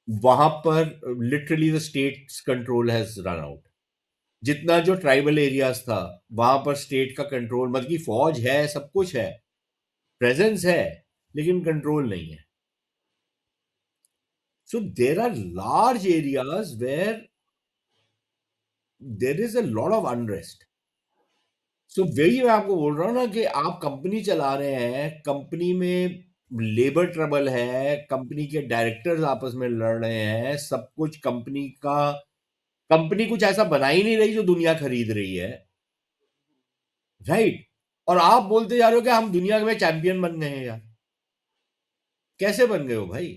वहां पर literally the state control has run out. जितना जो ट्राइबल एरियाज था वहां पर स्टेट का कंट्रोल, मतलब कि फौज है, सब कुछ है, प्रेजेंस है, लेकिन कंट्रोल नहीं है। So there are large areas where there is a lot of unrest. So वही मैं आपको बोल रहा हूँ ना कि आप कंपनी चला रहे हैं, कंपनी में लेबर ट्रबल है, कंपनी के डायरेक्टर्स आपस में लड़ रहे हैं, सब कुछ कंपनी का, कंपनी कुछ ऐसा बना ही नहीं रही जो दुनिया खरीद रही है, राइट? और आप बोलते जा रहे हो कि हम दुनिया में चैंपियन बन गए हैं। यार कैसे बन गए हो भाई?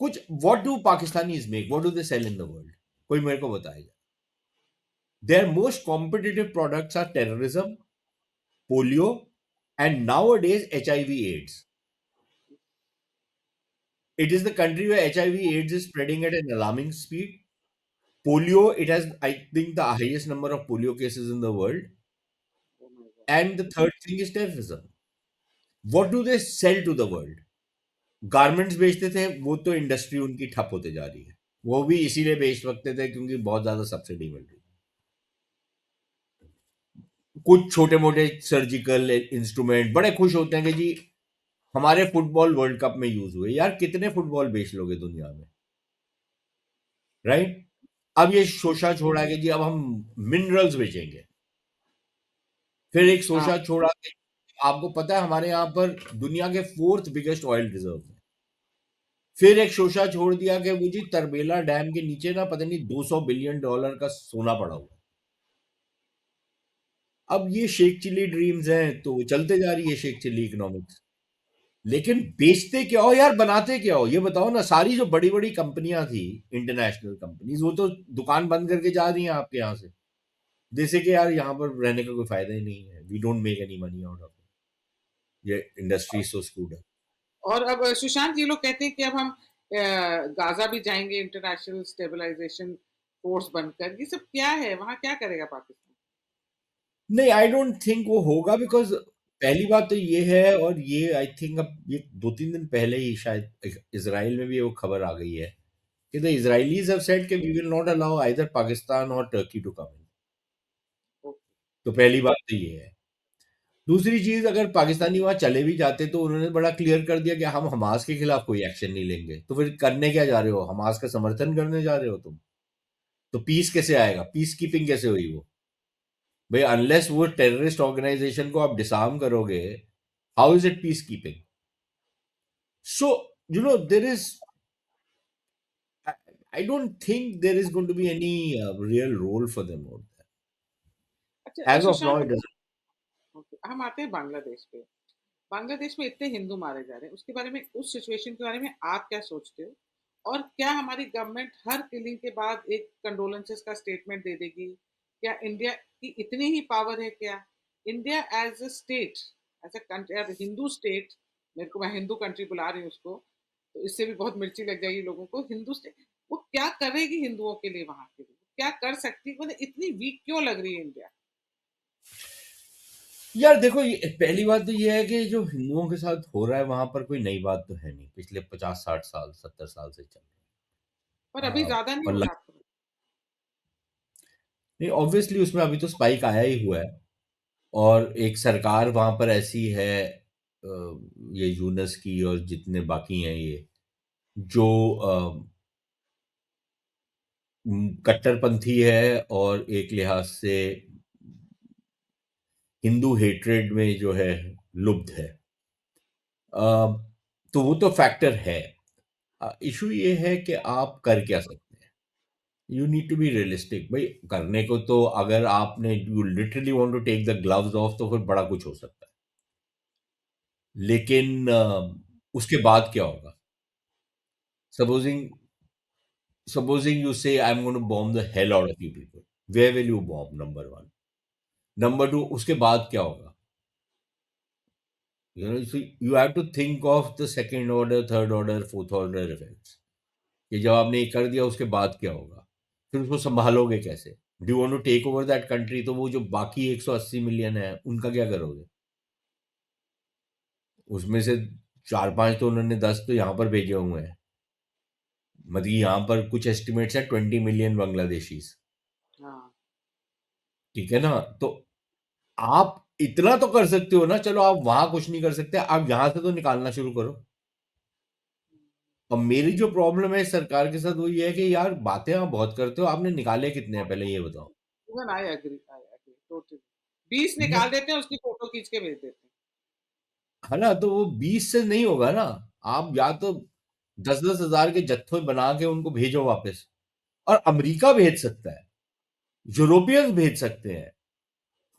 कुछ, what do Pakistanis make, what do they sell in the world? कोई मेरे को बताएगा। Their most competitive products are terrorism, polio, and nowadays HIV AIDS. It is the country where HIV AIDS is spreading at an alarming speed. Polio, it has, I think, the highest number of polio cases in the world. Oh my God! And the third thing is terrorism. What do they sell to the world? Garments बेचते थे, वो तो industry उनकी ठप होते जा रही है, वो भी इसीलिए बेच सकते थे क्योंकि बहुत ज्यादा सब्सिडी मिल रही है। कुछ छोटे मोटे सर्जिकल इंस्ट्रूमेंट बड़े खुश होते हैं कि जी हमारे फुटबॉल वर्ल्ड कप में यूज हुए। यार कितने फुटबॉल बेच लोगे दुनिया में, राइट? अब ये शोशा छोड़ा कि जी अब हम मिनरल्स बेचेंगे, फिर एक हाँ, शोशा छोड़ा कि आपको पता है हमारे यहाँ पर दुनिया के 4th बिगेस्ट ऑयल रिजर्व है, फिर एक शोशा छोड़ दिया कि वो जी तरबेला डैम के नीचे ना पता नहीं $200 बिलियन का सोना पड़ा हुआ है। अब ये शेख चिल्ली ड्रीम्स हैं तो चलते जा रही है शेख चिल्ली इकोनॉमिक्स। लेकिन बेचते क्या हो यार, बनाते क्या हो ये बताओ ना। सारी जो बड़ी बड़ी कंपनियां थी, इंटरनेशनल कंपनीज, वो तो दुकान बंद करके जा रही हैं आपके यहाँ से। जैसे कि यार यहाँ पर रहने का कोई फायदा ही नहीं है, we don't make any money out of it, ये इंडस्ट्री सो स्क्रूड है। और अब सुशांत, ये लोग कहते हैं कि अब हम गाजा भी जाएंगे इंटरनेशनल स्टेबलाइजेशन फोर्स बनकर। ये सब क्या है? वहां क्या करेगा पाकिस्तान? नहीं, आई डोंट थिंक वो होगा, बिकॉज पहली बात तो ये है, और ये आई थिंक अब ये 2-3 दिन पहले ही शायद इसराइल में भी वो खबर आ गई है कि द इजराइलीज हैव सेड कि we will not allow either Pakistan और टर्की टू कम इन। तो पहली बात तो ये है। दूसरी चीज, अगर पाकिस्तानी वहां चले भी जाते तो उन्होंने बड़ा क्लियर कर दिया कि हम हमास के खिलाफ कोई एक्शन नहीं लेंगे। तो फिर करने क्या जा रहे हो? हमास का समर्थन करने जा रहे हो तुम? तो पीस कैसे आएगा? पीस कीपिंग कैसे हुई वो? भाई अनलेस वो टेररिस्ट ऑर्गेनाइजेशन को आप डिसार्म करोगे, how is it peacekeeping? So there is, I don't think there is going to be any real role for them out अच्छा there as of now Sushant, it doesn't. हम आते हैं बांग्लादेश पे। बांग्लादेश में इतने हिंदू मारे जा रहे हैं, उसके बारे में, उस सिचुएशन के बारे में आप क्या सोचते हो? और क्या हमारी गवर्नमेंट हर किलिंग के बाद एक कंडोलेंसेस का स्टेटमेंट दे देगी? क्या इंडिया की इतनी ही पावर है क्या? India as a state, as a country, as Hindu state, मेरे को, मैं हिंदू कंट्री बुला रही हूँ उसको, तो इससे भी बहुत मिर्ची लग जाएगी लोगों को। हिंदू स्टेट वो क्या करेगी हिंदुओं के लिए? वहां के लिए क्या कर सकती है? मतलब इतनी वीक क्यों लग रही है इंडिया? यार देखो, ये पहली बात तो ये है कि जो हिंदुओं के साथ हो रहा है वहां पर कोई नई बात तो है नहीं, पिछले 50-60 साल 70 साल से चल पर रहा अभी है। ज्यादा नहीं और हो रहा आपको? नहीं, ऑब्वियसली उसमें अभी तो स्पाइक आया ही हुआ है। और एक सरकार वहां पर ऐसी है, ये यूनस की और जितने बाकी हैं ये, जो कट्टरपंथी है और एक लिहाज से हिंदू हेट्रेड में जो है लुब्ध है। अ, तो वो तो फैक्टर है। इशू ये है कि आप कर क्या सकते हैं। You need to be realistic भाई। करने को तो अगर आपने you literally want to take the gloves off तो फिर बड़ा कुछ हो सकता है। लेकिन उसके बाद क्या होगा? Supposing supposing you say I am going to bomb the hell out of you people, where will you bomb? Number one. Number two, उसके बाद क्या होगा? You have to think of the second order, third order, fourth order effects, कि जब आपने ये कर दिया उसके बाद क्या होगा? फिर उसको संभालोगे कैसे? Do want to take over that country? तो वो जो बाकी 180 मिलियन है उनका क्या करोगे? उसमें से 4-5 तो उन्होंने 10 तो यहाँ पर भेजे हुए हैं। मतलब यहाँ पर कुछ एस्टिमेट्स है 20 मिलियन बांग्लादेशीज। हाँ। ठीक है ना? तो आप इतना तो कर सकते हो ना। चलो आप वहां कुछ नहीं कर सकते, आप यहां से तो निकालना शुरू करो। अब मेरी जो प्रॉब्लम है इस सरकार के साथ वो ये है कि यार बातें आप बहुत करते हो, आपने निकाले कितने हैं पहले ये बताओ। Even I agree totally. 20 न- निकाल देते हैं, उसकी फोटो खींच के भेज देते हैं। है ना? तो वो 20 से नहीं होगा ना। आप या तो 10-10 हजार के जत्थे बना के उनको भेजो वापस। और अमेरिका भेज सकता है, यूरोपियंस भेज सकते हैं।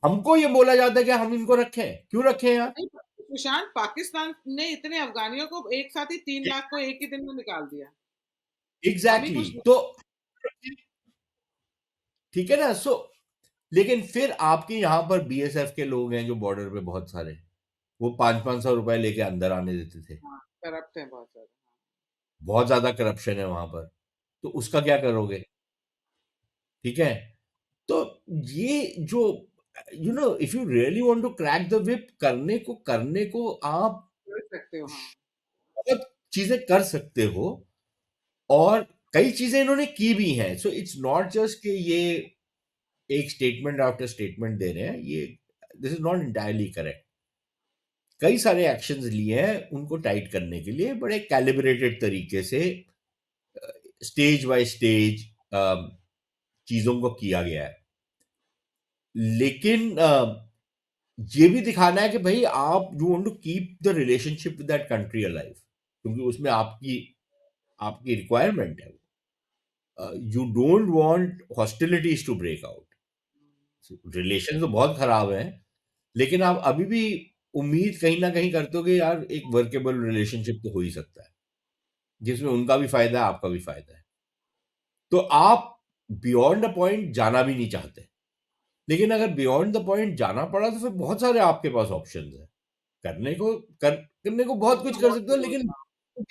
हमको ये बोला जाता है कि हम इनको रखें, क्यों रखें यार? नहीं, सुशांत, पाकिस्तान ने इतने अफगानियों को एक साथ ही 3 लाख को एक ही दिन में निकाल दिया। हम ही एग्जैक्टली कुछ। exactly. तो ठीक है ना? लेकिन फिर आपके यहाँ पर बीएसएफ के लोग हैं जो बॉर्डर पे बहुत सारे, वो 500-500 रुपए लेके अंदर आने देते थे। हाँ, करप्ट है बहुत ज्यादा। बहुत ज्यादा करप्शन है वहां पर। तो उसका क्या करोगे? ठीक है? तो ये जो if you really want to crack the whip, करने को आप कर सकते हो, हाँ। बहुत चीजें कर सकते हो। और कई चीजें इन्होंने की भी हैं। सो इट्स नॉट जस्ट कि ये एक स्टेटमेंट आफ्टर स्टेटमेंट दे रहे हैं। ये this is not entirely correct. कई सारे एक्शंस लिए हैं उनको टाइट करने के लिए, बड़े कैलिब्रेटेड तरीके से, स्टेज बाय स्टेज चीजों को किया गया है। लेकिन ये भी दिखाना है कि भाई आप you want to keep the relationship with that country alive, क्योंकि उसमें आपकी आपकी रिक्वायरमेंट है। You don't want hostilities to break out. Relation तो बहुत खराब है, लेकिन आप अभी भी उम्मीद कहीं ना कहीं करते हो कि यार एक वर्केबल रिलेशनशिप तो हो ही सकता है, जिसमें उनका भी फायदा है, आपका भी फायदा है। तो आप बियॉन्ड द पॉइंट जाना भी नहीं चाहते, लेकिन अगर बियॉन्ड द पॉइंट जाना पड़ा तो फिर बहुत सारे आपके पास ऑप्शंस हैं। करने को बहुत कुछ इतना कर बहुत सकते हो, कुछ लेकिन होता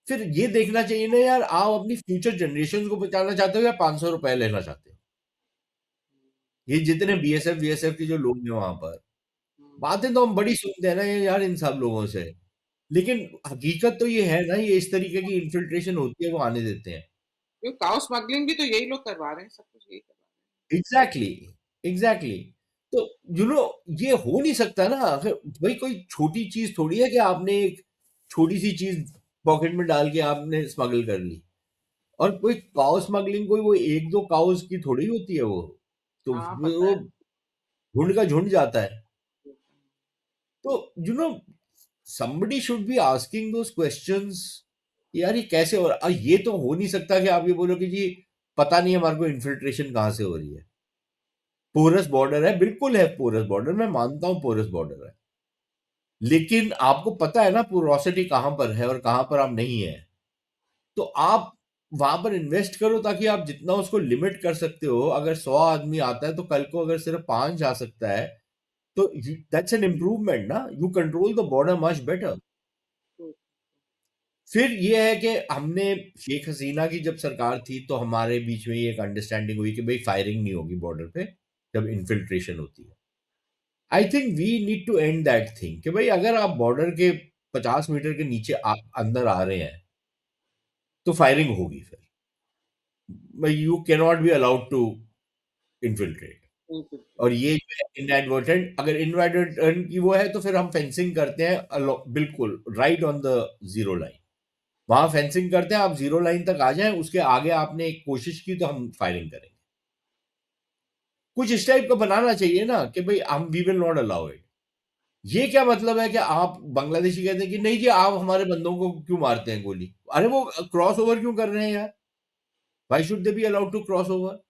फिर ये देखना चाहिए ना यार, आप अपनी फ्यूचर जनरेशन को बचाना चाहते हो या 500 रुपए लेना चाहते हो। ये जितने बीएसएफ बीएसएफ के जो लोग हैं वहां पर, बातें तो हम बड़ी सुनते हैं ना यार इन सब लोगों से, लेकिन हकीकत तो ये है ना, ये इस तरीके की इन्फिल्ट्रेशन होती है, वो आने देते हैं। क्योंकि काउ स्मगलिंग भी तो यही लोग करवा रहे हैं, सब कुछ यही करवा एग्जैक्टली एग्जैक्टली। तो यू नो ये हो नहीं सकता ना। अगर भाई कोई छोटी चीज थोड़ी है कि आपने एक छोटी सी चीज पॉकेट में डाल के आपने स्मगल कर ली। और कोई काउ स्मगलिंग कोई वो एक दो काउस की थोड़ी होती है वो, तो रहे हैं। हाँ, पता वो है। झुंड का झुंड जाता है। तो somebody should be asking those questions। यार ये कैसे हो रहा, ये तो हो नहीं सकता कि आप ये बोलो कि जी पता नहीं हमारे को इन्फिल्ट्रेशन कहाँ से हो रही है। पोरस बॉर्डर है, बिल्कुल है पोरस बॉर्डर, मैं मानता हूं पोरस बॉर्डर है, लेकिन आपको पता है ना पोरोसिटी कहां पर है और कहां पर आप नहीं है। तो आप वहां पर इन्वेस्ट करो ताकि आप जितना उसको लिमिट कर सकते हो। अगर 100 आदमी आता है तो कल को अगर सिर्फ 5 जा सकता है, तो दैट्स एन इम्प्रूवमेंट ना। You control the border much better. फिर ये है कि हमने शेख हसीना की जब सरकार थी तो हमारे बीच में ये एक अंडरस्टैंडिंग हुई कि भाई फायरिंग नहीं होगी बॉर्डर पे जब इन्फिल्ट्रेशन होती है। I think we need to end that thing कि भाई अगर आप बॉर्डर के 50 मीटर के नीचे अंदर आ रहे हैं तो फायरिंग होगी। फिर भाई you can not be allowed to infiltrate. और ये इनएडवर्टेंट, अगर इनएडवर्टेंट की वो है तो फिर हम फेंसिंग करते हैं बिल्कुल right on the zero line. वहां फेंसिंग करते हैं, आप जीरो लाइन तक आ जाएं, उसके आगे आपने एक कोशिश की तो हम फायरिंग करेंगे। कुछ इस टाइप का बनाना चाहिए ना कि भाई हम we will not allow it. ये क्या मतलब है कि आप बांग्लादेशी कहते हैं कि नहीं जी आप हमारे बंदों को क्यों मारते हैं गोली, अरे वो क्रॉस ओवर क्यों कर रहे हैं यार, why should they be allowed to cross over.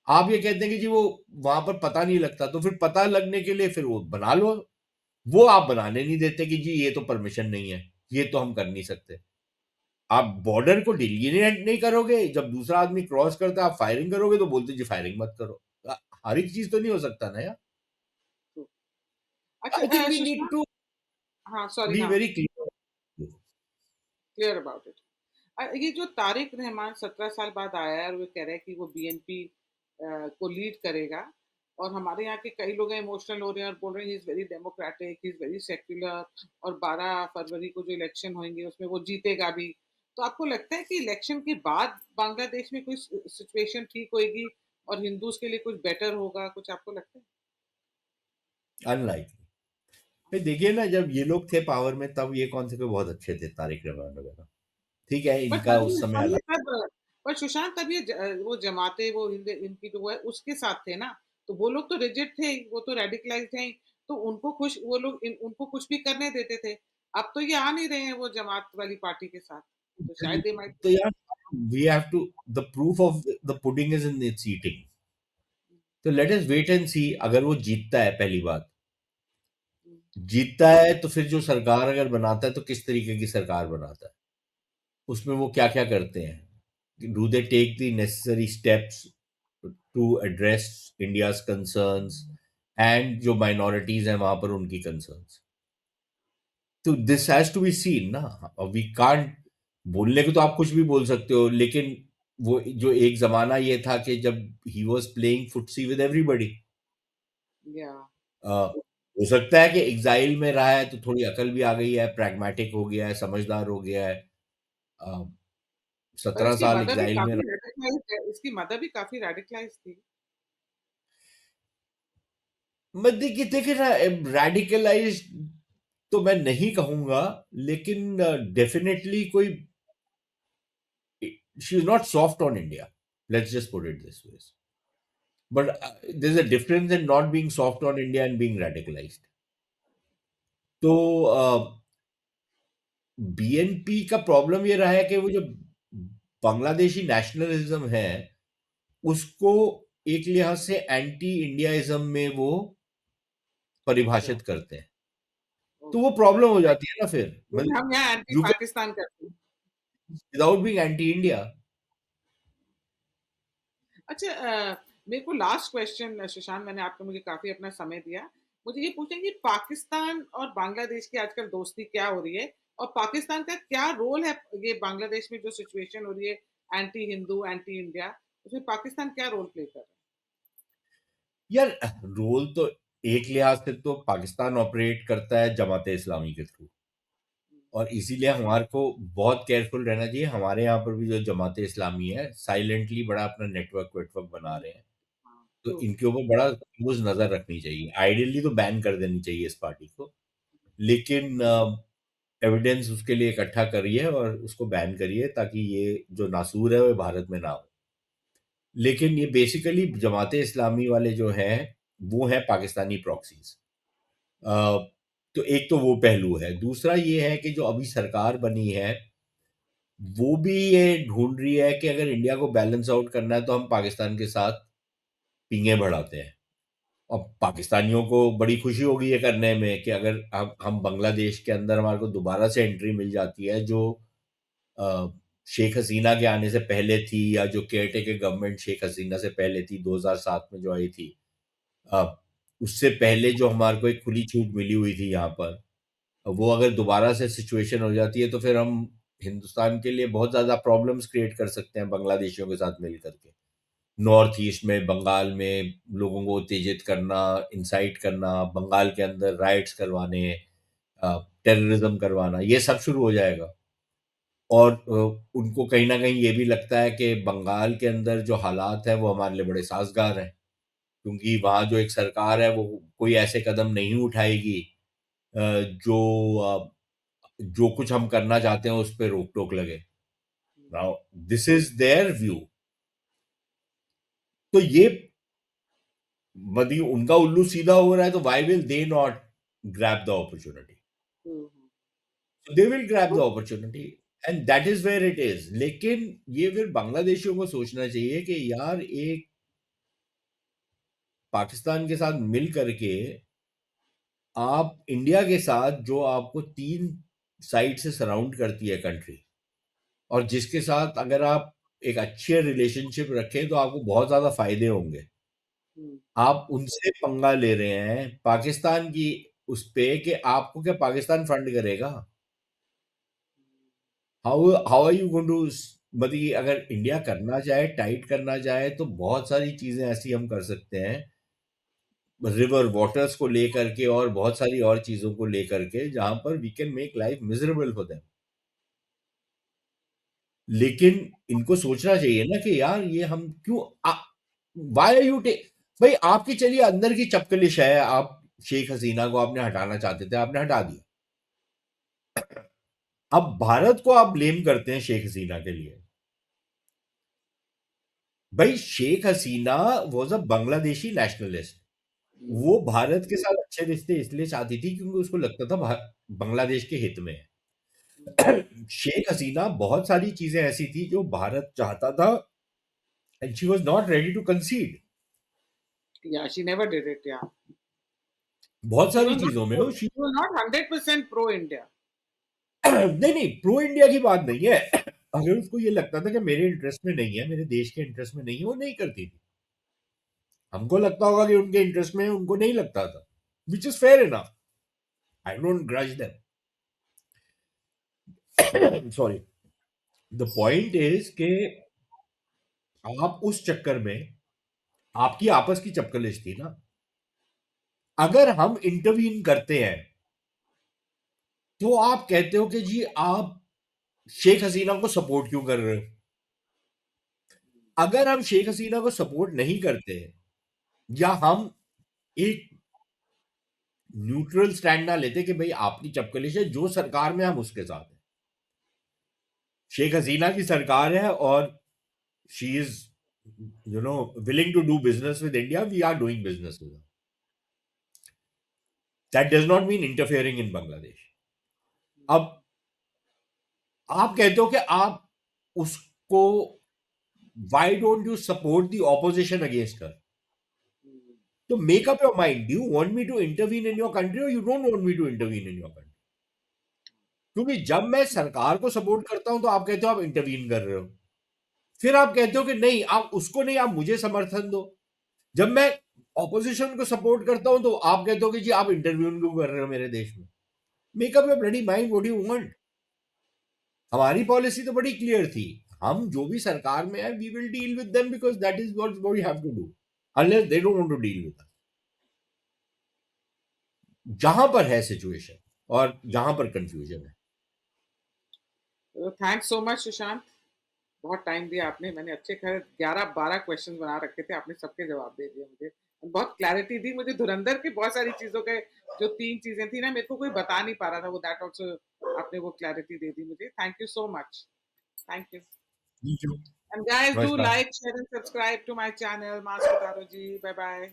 आप ये कहते हैं कि जी वो वहां पर पता नहीं लगता, तो फिर पता लगने के लिए फिर वो बना लो। वो आप बनाने नहीं देते कि जी ये तो परमिशन नहीं है, ये तो हम कर नहीं सकते। आप बॉर्डर को डिलीनिएट नहीं करोगे, जब दूसरा आदमी क्रॉस करता है आप फायरिंग करोगे तो बोलते जी फायरिंग मत करो। हर एक चीज तो नहीं हो सकता ना यार। अच्छा, I think we need Sushma. To हाँ, सॉरी, बी हाँ। Very clear. Clear about it. ये जो तारिक रहमान 17 साल बाद आया है और वो कह रहा है कि वो बीएनपी को लीड करेगा, और हमारे यहाँ के कई लोग इमोशनल हो रहे हैं और बोल रहे हैं he is very democratic, he is very secular, और 12 फरवरी को जो इलेक्शन होंगे उसमें वो जीतेगा भी। तो आपको लगता है कि इलेक्शन के बाद बांग्लादेश में कोई सिचुएशन ठीक होएगी और हिंदूज के लिए कुछ बेटर होगा, कुछ आपको लगता है? अनलाइक देखिए ना, जब ये लोग थे पावर में तब ये कौन से कोई बहुत अच्छे थे, तारिक रहमान वगैरह। ठीक है पर इनका तभी उस समय तभी अलग। तब पर सुशांत, तब ये वो जमाते, वो इनकी जो है उसके साथ थे ना, तो वो लोग तो रिजिड थे ही, वो तो रेडिकलाइज थे ही, तो उनको खुश, वो लोग उनको कुछ भी करने देते थे। अब तो ये आ नहीं रहे हैं वो जमात वाली पार्टी के साथ, तो शायद दे माइट। तो यार we have to, the proof of the pudding is in its eating. तो let us wait and see. अगर वो जीतता है, पहली बात जीतता है तो फिर जो सरकार अगर बनाता है तो किस तरीके की सरकार बनाता है, उसमें वो क्या क्या करते हैं। Do they take the necessary steps to address India's concerns and जो माइनॉरिटीज हैं वहां पर उनकी कंसर्न्स। तो this has to be seen ना। वी कांट, बोलने को तो आप कुछ भी बोल सकते हो, लेकिन वो जो एक जमाना ये था कि जब he was playing FTSE with everybody. या हो सकता है कि एग्जाइल में रहा है तो थोड़ी अकल भी आ गई है, प्रैग्मेटिक हो गया है, समझदार हो गया है। अ, पर 17 साल एग्जाइल में इसकी मदर भी काफी रेडिकलाइज थी। मैं देखिए देखिए ना, रेडिकलाइज तो मैं नहीं कहूंगा, लेकिन डेफिनेटली कोई, she is not soft on India, let's just put it this way. But there is a difference in not being soft on India and being radicalised. तो बीएनपी का प्रॉब्लम ये रहा है कि वो जो बांग्लादेशी नेशनलिज्म है उसको एक लिहाज से एंटी इंडियाइज्म में वो अच्छा, परिभाषित करते हैं, तो वो ओके। प्रॉब्लम हो जाती है ना फिर, लेकिन मतलब हम यहाँ एंटी यू कैन पाकिस्तान करते हैं। Without being anti India. अच्छा, मेरे को लास्ट क्वेश्चन सुशांत, मैंने आपको मुझे काफी अपना समय दिया। मुझे ये पूछें कि पाकिस्तान और बांग्लादेश की आजकल दोस्ती क्या हो रही है, और पाकिस्तान का क्या रोल है ये बांग्लादेश में जो सिचुएशन हो रही है, एंटी हिंदू एंटी इंडिया, उसमें पाकिस्तान क्या रोल प्ले कर रहा यार रोल तो एक लिहाज से तो पाकिस्तान ऑपरेट करता है जमात इस्लामी के थ्रू, और इसीलिए हमारे को बहुत केयरफुल रहना चाहिए। हमारे यहाँ पर भी जो जमात इस्लामी है साइलेंटली बड़ा अपना नेटवर्क वेटवर्क बना रहे हैं, है? हाँ, तो ट्रू। इनके ऊपर बड़ा क्लोज नजर रखनी चाहिए। आइडियली तो बैन कर देनी चाहिए इस पार्टी को, लेकिन एविडेंस उसके लिए इकट्ठा करिए और उसको बैन करिए ताकि ये जो नासूर है वो भारत में ना हो। लेकिन ये बेसिकली जमात इस्लामी वाले जो हैं वो हैं पाकिस्तानी प्रॉक्सीज। तो एक तो वो पहलू है, दूसरा ये है कि जो अभी सरकार बनी है वो भी ये ढूंढ रही है कि अगर इंडिया को बैलेंस आउट करना है तो हम पाकिस्तान के साथ पींगे बढ़ाते हैं। और पाकिस्तानियों को बड़ी खुशी होगी ये करने में कि अगर हम बांग्लादेश के अंदर हमारे को दोबारा से एंट्री मिल जाती है जो अ, शेख हसीना के आने से पहले थी, या जो care taker government Sheikh Hasina से पहले थी 2007 में जो आई थी, अ, उससे पहले जो हमारे को एक खुली छूट मिली हुई थी यहाँ पर, वो अगर दोबारा से सिचुएशन हो जाती है तो फिर हम हिंदुस्तान के लिए बहुत ज्यादा प्रॉब्लम्स क्रिएट कर सकते हैं बांग्लादेशियों के साथ मिल करके। नॉर्थ ईस्ट में, बंगाल में लोगों को उत्तेजित करना, इंसाइट करना, बंगाल के अंदर राइट्स करवाने, टेररिज्म करवाना, ये सब शुरू हो जाएगा। और उनको कहीं ना कहीं ये भी लगता है कि बंगाल के अंदर जो हालात है वो हमारे लिए बड़े साजगार हैं, क्योंकि वहाँ जो एक सरकार है वो कोई ऐसे कदम नहीं उठाएगी अ, जो जो कुछ हम करना चाहते हैं उस पर रोक टोक लगे। Now this is there view. तो ये मदी उनका उल्लू सीधा हो रहा है, तो why will they not grab the opportunity? Hmm. They will grab the तो opportunity, and that is where it is. लेकिन ये फिर बांग्लादेशियों को सोचना चाहिए कि यार एक पाकिस्तान के साथ मिल करके आप इंडिया के साथ जो आपको 3 साइड से सराउंड करती है कंट्री, और जिसके साथ अगर आप एक अच्छे रिलेशनशिप रखें तो आपको बहुत ज्यादा फायदे होंगे, हम्म, आप उनसे पंगा ले रहे हैं पाकिस्तान की उस पे कि आपको क्या पाकिस्तान फंड करेगा? How how are you going to, मतलब कि अगर इंडिया करना चाहे, टाइट करना चाहे, तो बहुत सारी चीजें ऐसी हम कर सकते हैं रिवर वाटर्स को लेकर के और बहुत सारी और चीजों को लेकर के जहां पर we can make life miserable for them. लेकिन इनको सोचना चाहिए ना कि यार ये हम क्यों, वाई आर यू टेक, भाई आपकी चलिए अंदर की चपकलिश है, आप शेख हसीना को आपने हटाना चाहते थे, आपने हटा दिया। अब भारत को आप ब्लेम करते हैं शेख हसीना के लिए। भाई Sheikh Hasina was a Bangladeshi nationalist. वो भारत के साथ अच्छे रिश्ते इसलिए चाहती थी क्योंकि उसको लगता था बांग्लादेश के हित में है। शेख हसीना बहुत सारी चीजें ऐसी थी जो भारत चाहता था, and she was not ready to concede. yeah, she never did it. Yeah, बहुत she सारी was not. चीजों में She was not 100% pro India. नहीं नहीं, प्रो इंडिया की बात नहीं है। अगर उसको ये लगता था कि मेरे इंटरेस्ट में नहीं है, मेरे देश के इंटरेस्ट में नहीं है, वो नहीं करती थी। हमको लगता होगा कि उनके इंटरेस्ट में है, उनको नहीं लगता था, which is fair enough. I don't grudge them. Sorry. The point is कि आप उस चक्कर में, आपकी आपस की चपकलिश थी ना। अगर हम इंटरवीन करते हैं तो आप कहते हो कि जी आप शेख हसीना को सपोर्ट क्यों कर रहे हो? अगर हम शेख हसीना को सपोर्ट नहीं करते, या हम एक न्यूट्रल स्टैंड ना लेते कि भाई आपकी चपकलिश है, जो सरकार में हम उसके साथ हैं, शेख हसीना की सरकार है और she is willing to do business with India, we are doing business with, that does not mean interfering in Bangladesh. अब आप कहते हो कि आप उसको, why don't you support the opposition against her? तो make up your mind, do you want me to intervene in your country और you don't want me to intervene in your country? क्योंकि जब मैं सरकार को सपोर्ट करता हूं तो आप कहते हो आप इंटरवीन कर रहे हो, फिर आप कहते हो कि नहीं आप उसको नहीं, आप मुझे समर्थन दो। जब मैं ऑपोजिशन को सपोर्ट करता हूं तो आप कहते हो कि जी आप इंटरव्यू क्यों कर रहे हो मेरे देश में? Make up your bloody mind, what do you want? हमारी पॉलिसी तो बड़ी क्लियर थी, हम जो भी सरकार में है we will deal with them because that is what we have to do, unless they don't want to deal with us. जहां पर है सिचुएशन और जहां पर कंफ्यूजन है। थैंक्स सो मच सुशांत, बहुत टाइम दिया आपने, मैंने अच्छे खैर 11-12 क्वेश्चन बना रखे थे, आपने सबके जवाब दे दिए मुझे, बहुत क्लैरिटी दी मुझे धुरंधर की बहुत सारी चीजों के, जो 3 चीजें थी ना मेरे को कोई बता नहीं पा रहा था, वो दैट आल्सो आपने वो क्लैरिटी दे दी मुझे। Thank you so much, thank you. Thank you. And guys do नमस्कार। Like share and subscribe to my channel mask उतारो जी। Bye bye.